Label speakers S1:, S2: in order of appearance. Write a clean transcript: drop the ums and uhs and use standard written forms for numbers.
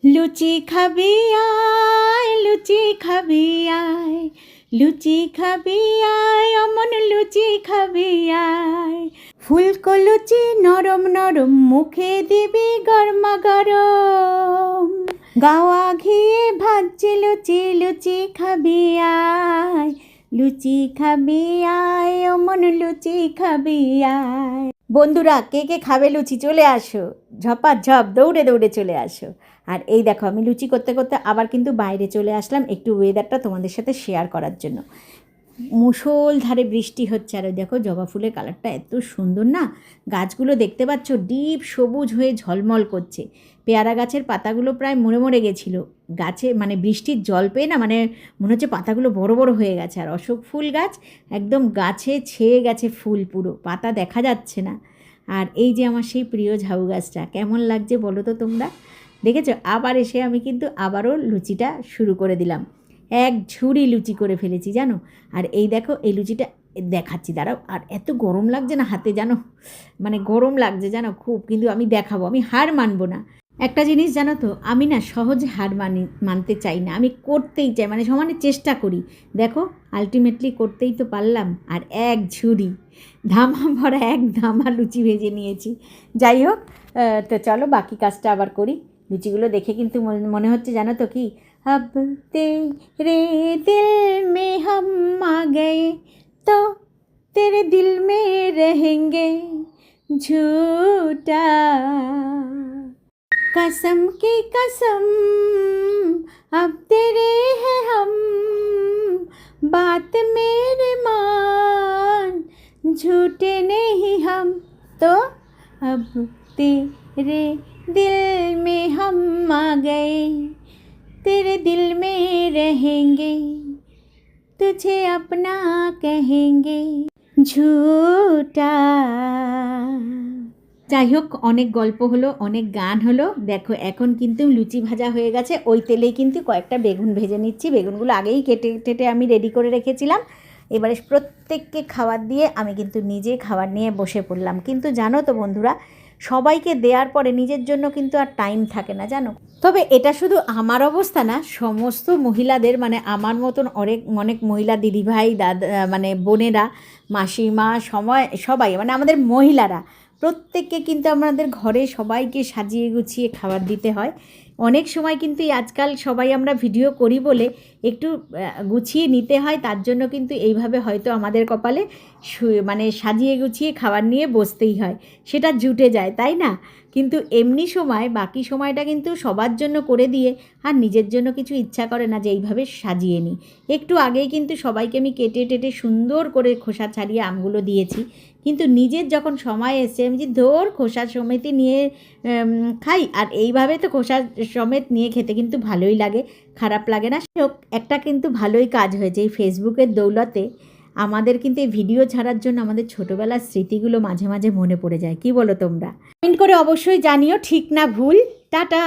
S1: লুচি খাবি আয়, লুচি খাবি আয়, লুচি খাবি আয়, অমন লুচি খাবি আয়। ফুলকো লুচি নরম নরম, মুখে দিবি গরমা গরম। গাওয়া ঘিয়ে ভাজছে লুচি, লুচি খাবি আয়, লুচি খাবি আয়, অমন লুচি খাবি আয়। বন্ধুরা, কে কে খাবে লুচি চলে আসো, ঝপাঝপ দৌড়ে দৌড়ে চলে আসো। আর এই দেখো, আমি লুচি করতে করতে আবার কিন্তু বাইরে চলে আসলাম একটু ওয়েদারটা তোমাদের সাথে শেয়ার করার জন্য। মুষলধারে বৃষ্টি হচ্ছে, আর ওই দেখো জবা ফুলের কালারটা এত সুন্দর না। গাছগুলো দেখতে পাচ্ছ ডিপ সবুজ হয়ে ঝলমল করছে। পেয়ারা গাছের পাতাগুলো প্রায় মরে মরে গেছিলো গাছে, মানে বৃষ্টির জল পেয়ে না, মানে মনে হচ্ছে পাতাগুলো বড় বড় হয়ে গেছে। আর অশোক ফুল গাছ একদম গাছে ছেয়ে গেছে ফুল, পুরো পাতা দেখা যাচ্ছে না। আর এই যে আমার সেই প্রিয় ঝাউ গাছটা, কেমন লাগছে বলো তো তোমরা? দেখেছো, আবার এসে আমি কিন্তু আবারও লুচিটা শুরু করে দিলাম। এক ঝুড়ি লুচি করে ফেলেছি জানো। আর এই দেখো, এই লুচিটা দেখাচ্ছি, দাঁড়াও। আর এত গরম লাগছে না হাতে, জানো, মানে গরম লাগছে জানো খুব, কিন্তু আমি দেখাবো, আমি হার মানবো না। একটা জিনিস জানো তো, আমি না সহজে হার মানতে চাই না, আমি করতেই চাই, মানে সমানে চেষ্টা করি। দেখো আলটিমেটলি করতেই তো পারলাম। আর এক ঝুড়ি ধামা ভরা এক ধামা লুচি ভেজে নিয়েছি। যাই হোক, তো চলো বাকি কাজটা আবার করি। লুচিগুলো দেখে কিন্তু মনে হচ্ছে জানো তো কি, अब तेरे दिल में हम आ गए तो तेरे दिल में रहेंगे झूठा, कसम की कसम अब तेरे हैं हम, बात मेरे मान झूठे नहीं हम, तो अब तेरे दिल में हम आ गए, तेरे दिल में रहेंगे, तुझे अपना कहेंगे झूठा। যাই হোক, অনেক গল্প হলো, অনেক গান হলো। দেখো এখন কিন্তু লুচি ভাজা হয়ে গেছে। ওই তেলেই কিন্তু কয়েকটা বেগুন ভেজে নিচ্ছি। বেগুনগুলো আগেই কেটে কেটে আমি রেডি করে রেখেছিলাম। এবারে প্রত্যেককে খাবার দিয়ে আমি কিন্তু নিজে খাবার নিয়ে বসে পড়লাম। কিন্তু জানো তো বন্ধুরা, সবাইকে দেওয়ার পরে নিজের জন্য কিন্তু আর টাইম থাকে না জানো। তবে এটা শুধু আমার অবস্থা না, সমস্ত মহিলাদের, মানে আমার মতন অনেক অনেক মহিলা দিদিভাই, দাদা, মানে বোনেরা, মাসিমা, সবাই মানে আমাদের মহিলারা প্রত্যেককে কিন্তু আমাদের ঘরে সবাইকে সাজিয়ে গুছিয়ে খাবার দিতে হয়। অনেক সময় কিন্তু আজকাল সবাই আমরা ভিডিও করি বলে একটু গুছিয়ে নিতে হয়, তার জন্য কিন্তু এইভাবে হয়তো আমাদের কপালে মানে সাজিয়ে গুছিয়ে খাবার নিয়ে বসতেই হয়, সেটা জুটে যায়, তাই না? কিন্তু এমনি সময় বাকি সময়টা কিন্তু সবার জন্য করে দিয়ে আর নিজের জন্য কিছু ইচ্ছা করে না যে এইভাবে সাজিয়ে নিই। একটু আগেই কিন্তু সবাইকে আমি কেটে টেটে সুন্দর করে খোসা ছাড়িয়ে আমগুলো দিয়েছি, কিন্তু নিজের যখন সময় এসছে আমি যে ধর খোসা সমেতই নিয়ে খাই, আর এইভাবে তো খোসা সমেত নিয়ে খেতে কিন্তু ভালোই লাগে, খারাপ লাগে না। একটা কিন্তু ভালোই কাজ হয়েছে, এই ফেসবুকের দৌলতে আমাদের কিন্তু এই ভিডিও ছাড়ার জন্য আমাদের ছোটোবেলার স্মৃতিগুলো মাঝে মাঝে মনে পড়ে যায়। কি বলো তোমরা? কমেন্ট করে অবশ্যই জানিও, ঠিক না ভুল। টাটা।